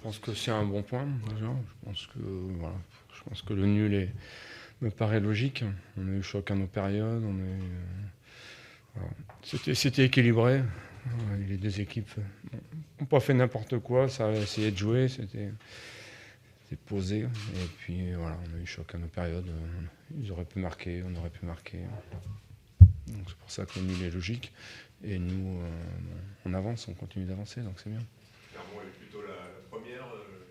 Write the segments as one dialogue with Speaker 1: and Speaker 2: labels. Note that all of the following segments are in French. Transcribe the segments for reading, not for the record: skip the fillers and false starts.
Speaker 1: pense que c'est un bon point déjà. Voilà, je pense que le nul me paraît logique. On a eu chacun nos périodes. Voilà. C'était équilibré. Les deux équipes n'ont pas fait n'importe quoi. Ça a essayé de jouer. C'était posé. Et puis voilà, on a eu chacun nos périodes. Ils auraient pu marquer, on aurait pu marquer. Donc c'est pour ça que le nul est logique. Et nous, on avance, on continue d'avancer, donc c'est bien.
Speaker 2: Clermont est plutôt la première,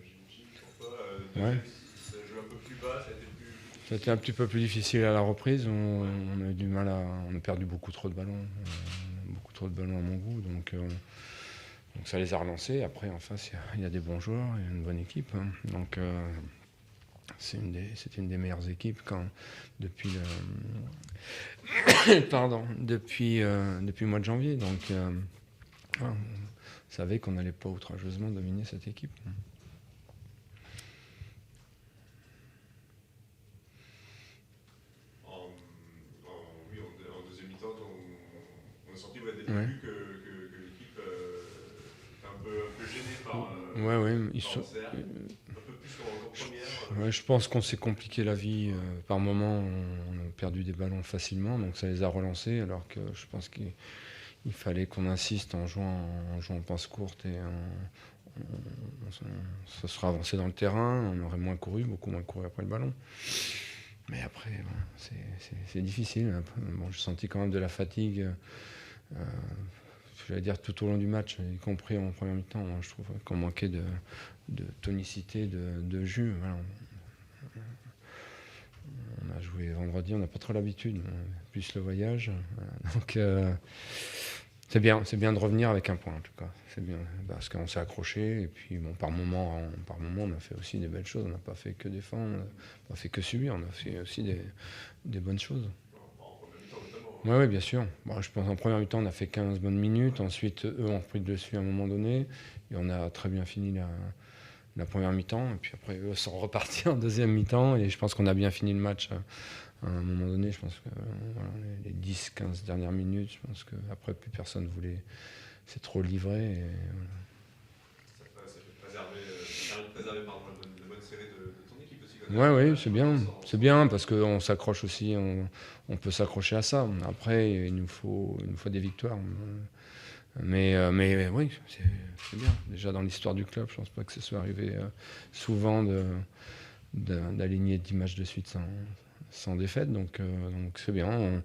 Speaker 2: j'imagine, pour toi.
Speaker 1: Ouais.
Speaker 2: Deuxième, ça joue un peu plus bas, ça a été plus difficile.
Speaker 1: C'était un petit peu plus difficile à la reprise. On a eu du mal on a perdu beaucoup trop de ballons. Beaucoup trop de ballons à mon goût. Donc ça les a relancés. Après, en face, il y a des bons joueurs, il y a une bonne équipe. Donc c'était une des meilleures équipes depuis depuis le mois de janvier. Donc voilà, on savait qu'on n'allait pas outrageusement dominer cette équipe.
Speaker 2: En deuxième mi-temps, on a senti dès le début que l'équipe était un peu gênée par Auxerre, un peu plus qu'en première.
Speaker 1: Ouais, je pense qu'on s'est compliqué la vie. Par moments, on a perdu des ballons facilement, donc ça les a relancés, alors que je pense qu'il fallait qu'on insiste en jouant en passe courte et ça serait avancé dans le terrain, on aurait beaucoup moins couru après le ballon. Mais après, bon, c'est difficile. Bon, j'ai senti quand même de la fatigue, j'allais dire tout au long du match, y compris en première mi-temps. Je trouve qu'on manquait de tonicité, de jus. Voilà. On a joué vendredi, on n'a pas trop l'habitude, plus le voyage. Donc c'est bien de revenir avec un point en tout cas. C'est bien parce qu'on s'est accroché et puis bon, par moment, on a fait aussi des belles choses. On n'a pas fait que défendre, on n'a pas fait que subir, on a fait aussi des bonnes choses. Oui, bien sûr. Bon, je pense en première mi-temps, on a fait 15 bonnes minutes. Ensuite, eux ont repris le dessus à un moment donné. Et on a très bien fini la première mi-temps. Et puis après, eux sont repartis en deuxième mi-temps. Et je pense qu'on a bien fini le match à un moment donné. Je pense que voilà, les 10-15 dernières minutes, je pense qu'après, plus personne voulait. C'est trop livré. Et,
Speaker 2: voilà. Ça permet de préserver la bonne série de ton équipe aussi.
Speaker 1: Oui, c'est bien parce qu'on s'accroche aussi, on peut s'accrocher à ça. Après, il nous faut des victoires. Mais oui, c'est bien. Déjà dans l'histoire du club, je pense pas que ce soit arrivé souvent d'aligner 10 matchs de suite sans défaite. Donc c'est bien.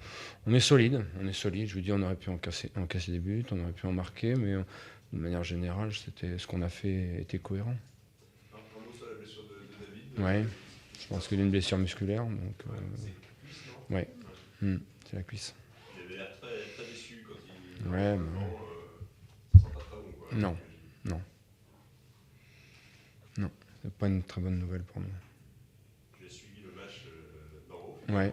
Speaker 1: On est solide. Je vous dis, on aurait pu encaisser des buts, on aurait pu en marquer, mais de manière générale, ce qu'on a fait était cohérent.
Speaker 2: Un mot sur la blessure de David.
Speaker 1: Ouais. Je pense qu'il a une blessure musculaire. Donc,
Speaker 2: c'est la cuisse, non?
Speaker 1: Ouais. C'est la cuisse.
Speaker 2: Il avait l'air très déçu quand il
Speaker 1: Ouais,
Speaker 2: ça sent pas très bon, quoi.
Speaker 1: Non. C'est pas une très bonne nouvelle pour nous.
Speaker 2: Tu as suivi le match d'en haut.
Speaker 1: Ouais.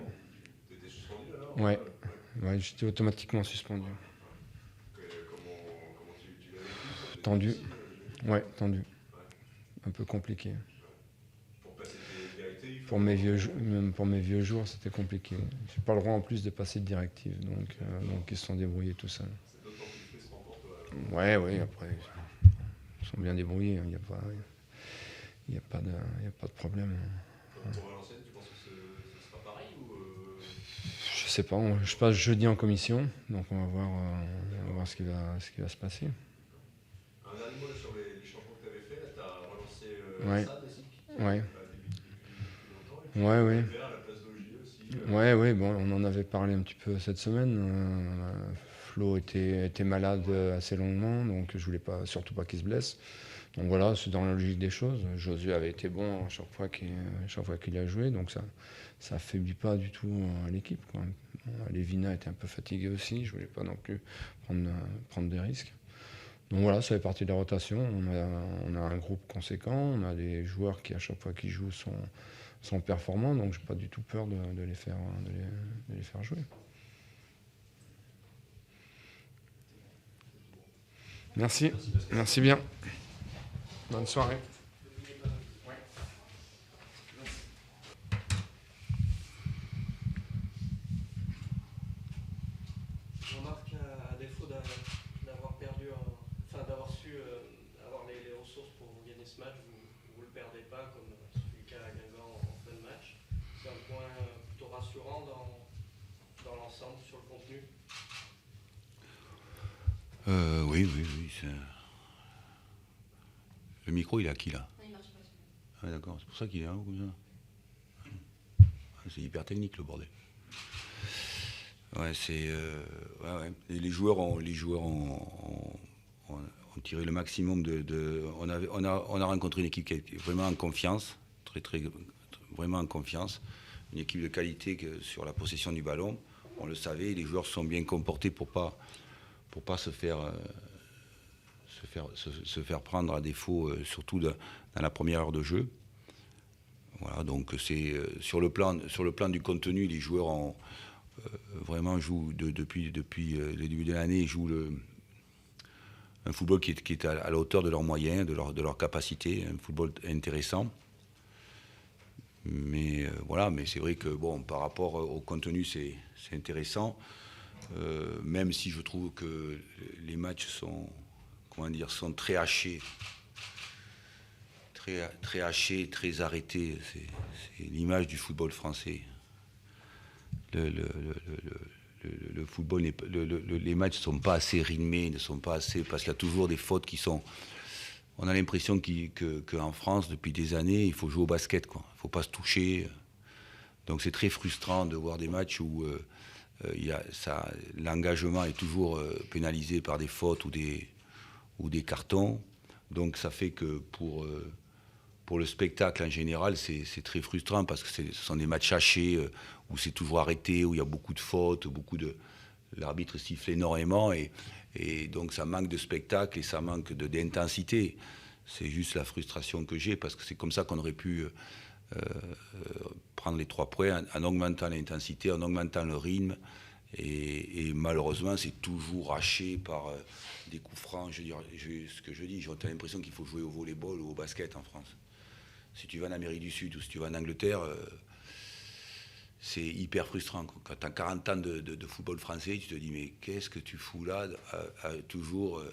Speaker 2: Tu étais suspendu alors?
Speaker 1: Ouais, j'étais automatiquement suspendu.
Speaker 2: Comment tu l'as vécu?
Speaker 1: Tendu. Ouais, tendu. Un peu compliqué.
Speaker 2: Pour passer tes directives?
Speaker 1: Même pour mes vieux jours, c'était compliqué. J'ai pas le droit en plus de passer de directives, donc ils se sont débrouillés tout seuls.
Speaker 2: C'est d'autant plus frustrant pour toi.
Speaker 1: Ouais, après, ils sont bien débrouillés, il n'y a pas de problème.
Speaker 2: Pour Valenciennes, tu penses que ce sera pareil ou
Speaker 1: Je sais pas, je passe jeudi en commission, donc on va voir ce qui va se passer.
Speaker 2: un dernier mot sur les changements que tu avais fait? Là, tu as relancé
Speaker 1: Ouais.
Speaker 2: Assad aussi, qui
Speaker 1: Ouais.
Speaker 2: n'a pas débuté depuis longtemps. Et puis
Speaker 1: Ouais.
Speaker 2: Vert à la place d'Ogier aussi.
Speaker 1: Ouais, bon, on en avait parlé un petit peu cette semaine. Flo était malade assez longuement, donc je voulais surtout pas qu'il se blesse. Donc voilà, c'est dans la logique des choses. Josué avait été bon à chaque fois qu'il a joué, donc ça affaiblit pas du tout l'équipe, quoi. Lévina était un peu fatigué aussi, je voulais pas non plus prendre des risques. Donc voilà, ça fait partie de la rotation. On a un groupe conséquent, on a des joueurs qui à chaque fois qu'ils jouent sont performants, donc j'ai pas du tout peur de les faire jouer. Merci bien. Bonne soirée.
Speaker 3: Jean-Marc, à défaut d'avoir perdu, d'avoir su avoir les ressources pour gagner ce ce match, vous ne le perdez pas comme ce fut le cas à Guingamp en fin de match. C'est un point plutôt rassurant dans l'ensemble, sur le contenu.
Speaker 4: Oui. Le micro, il est à qui là?
Speaker 5: Il marche pas.
Speaker 4: Ah, d'accord, c'est pour ça qu'il est là comme ça. C'est hyper technique le bordel. Ouais, c'est. Ouais. Et les joueurs ont tiré le maximum on a rencontré une équipe qui est vraiment en confiance, vraiment en confiance. Une équipe de qualité sur la possession du ballon. On le savait, les joueurs sont bien comportés pour pas se faire prendre à défaut, surtout dans la première heure de jeu. Voilà, donc c'est sur le plan du contenu, les joueurs vraiment jouent depuis le début de l'année, jouent un football qui est à la hauteur de leurs moyens, de leur capacité, un football intéressant. Mais voilà, mais c'est vrai que bon, par rapport au contenu, c'est intéressant. Même si je trouve que les matchs sont très hachés. Très haché, très arrêté. C'est l'image du football français. Le football, les matchs ne sont pas assez rythmés, ne sont pas assez, parce qu'il y a toujours des fautes qui sont. On a l'impression qu'en France, depuis des années, il faut jouer au basket, quoi. Il ne faut pas se toucher. Donc c'est très frustrant de voir des matchs où l'engagement est toujours pénalisé par des fautes ou des cartons. Donc ça fait que pour le spectacle en général, c'est très frustrant parce que ce sont des matchs hachés où c'est toujours arrêté, où il y a beaucoup de fautes, l'arbitre siffle énormément et donc ça manque de spectacle et ça manque d'intensité. C'est juste la frustration que j'ai parce que c'est comme ça qu'on aurait pu prendre les 3 points en augmentant l'intensité, en augmentant le rythme et malheureusement c'est toujours haché par des coups francs. Ce que je dis, j'ai l'impression qu'il faut jouer au volleyball ou au basket en France. Si tu vas en Amérique du Sud ou si tu vas en Angleterre, c'est hyper frustrant. Quand tu as 40 ans de football français, tu te dis mais qu'est-ce que tu fous là toujours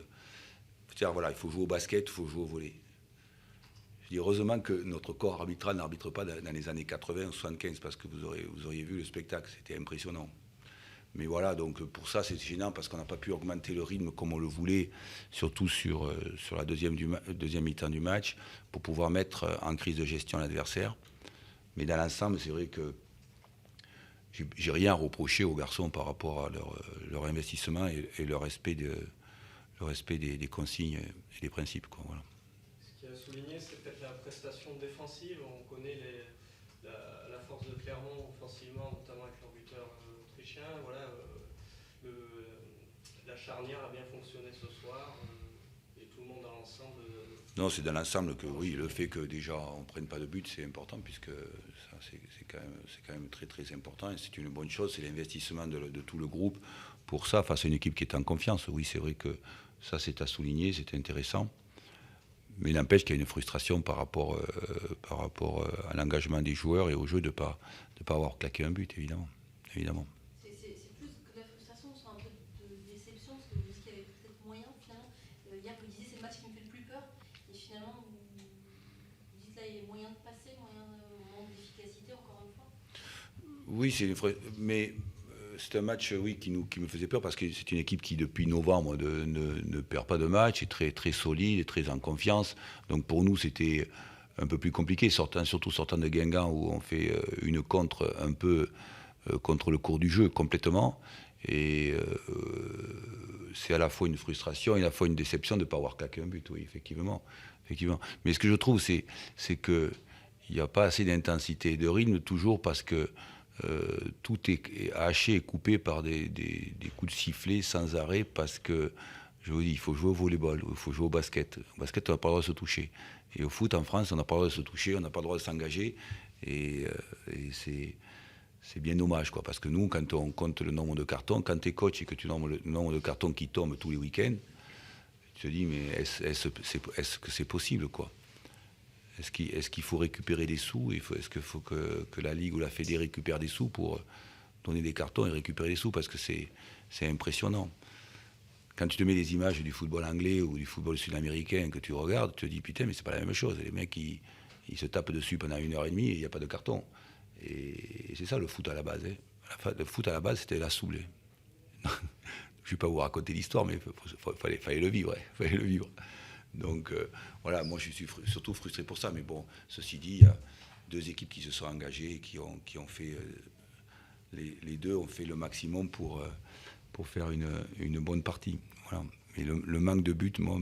Speaker 4: voilà, il faut jouer au basket, il faut jouer au volley. Je dis heureusement que notre corps arbitral n'arbitre pas dans les années 80 ou 75 parce que vous auriez vu le spectacle, c'était impressionnant. Mais voilà, donc pour ça c'est gênant parce qu'on n'a pas pu augmenter le rythme comme on le voulait, surtout sur la deuxième mi-temps du match, pour pouvoir mettre en crise de gestion l'adversaire. Mais dans l'ensemble, c'est vrai que j'ai rien à reprocher aux garçons par rapport à leur investissement et leur respect des consignes et des principes, quoi, voilà.
Speaker 3: Ce qui a souligné, c'est peut-être la prestation défensive. On connaît la force de Clermont offensivement, notamment avec leur buteur autrichien. Voilà, la charnière a bien fonctionné ce soir et tout le monde dans l'ensemble.
Speaker 4: Non, c'est dans l'ensemble que oui, le fait que déjà on ne prenne pas de but, c'est important puisque ça, c'est quand même très très important et c'est une bonne chose, c'est l'investissement de tout le groupe pour ça, face à une équipe qui est en confiance. Oui, c'est vrai que ça c'est à souligner, c'est intéressant. Mais il n'empêche qu'il y a une frustration par rapport à l'engagement des joueurs et au jeu de pas avoir claqué un but, évidemment.
Speaker 5: C'est plus que de la frustration, c'est un peu de déception, parce que vous dites qu'il y avait peut-être moyen, finalement. Hier, vous disiez c'est le match qui me fait le plus peur, et finalement, vous dites là, il y a moyen de passer, moyen d'efficacité, encore une fois.
Speaker 4: Oui, mais c'est un match qui me faisait peur parce que c'est une équipe qui depuis novembre ne perd pas de match, est très, très solide, est très en confiance. Donc pour nous c'était un peu plus compliqué, surtout sortant de Guingamp où on fait une contre un peu contre le cours du jeu complètement. Et c'est à la fois une frustration et à la fois une déception de ne pas avoir claqué un but, oui, effectivement. Mais ce que je trouve c'est qu'il n'y a pas assez d'intensité et de rythme toujours parce que tout est haché et coupé par des coups de sifflet sans arrêt parce que, je vous dis, il faut jouer au volleyball, il faut jouer au basket. Au basket, on n'a pas le droit de se toucher. Et au foot, en France, on n'a pas le droit de se toucher, on n'a pas le droit de s'engager. Et c'est bien dommage, quoi. Parce que nous, quand on compte le nombre de cartons, quand tu es coach et que tu nommes le nombre de cartons qui tombent tous les week-ends, tu te dis, mais est-ce que c'est possible, quoi? Est-ce qu'il faut récupérer des sous? Est-ce qu'il faut que la Ligue ou la Fédé récupère des sous pour donner des cartons et récupérer des sous? Parce que c'est impressionnant. quand tu te mets les images du football anglais ou du football sud-américain que tu regardes, tu te dis putain, mais c'est pas la même chose. Les mecs, ils se tapent dessus pendant 1h30 et il n'y a pas de carton. Et c'est ça le foot à la base. Hein. Le foot à la base, c'était la soulée. Je ne vais pas vous raconter l'histoire, mais il fallait le vivre. Hein. Fallait le vivre. Donc voilà, moi je suis surtout frustré pour ça. Mais bon, ceci dit, il y a 2 équipes qui se sont engagées et qui ont fait. Les 2 ont fait le maximum pour faire une bonne partie. Voilà. Et le manque de but, moi,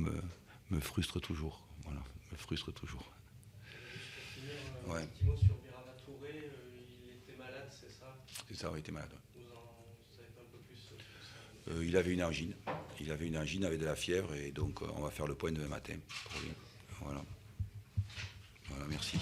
Speaker 4: me frustre toujours. Voilà, me frustre toujours.
Speaker 3: Pour finir, un petit mot sur Birama Touré, il était malade, c'est ça?
Speaker 4: C'est ça, il était malade.
Speaker 3: Vous savez un peu plus sur ça?
Speaker 4: Il avait une angine. Il avait une angine avec de la fièvre et donc on va faire le point demain matin. Voilà. Voilà, merci.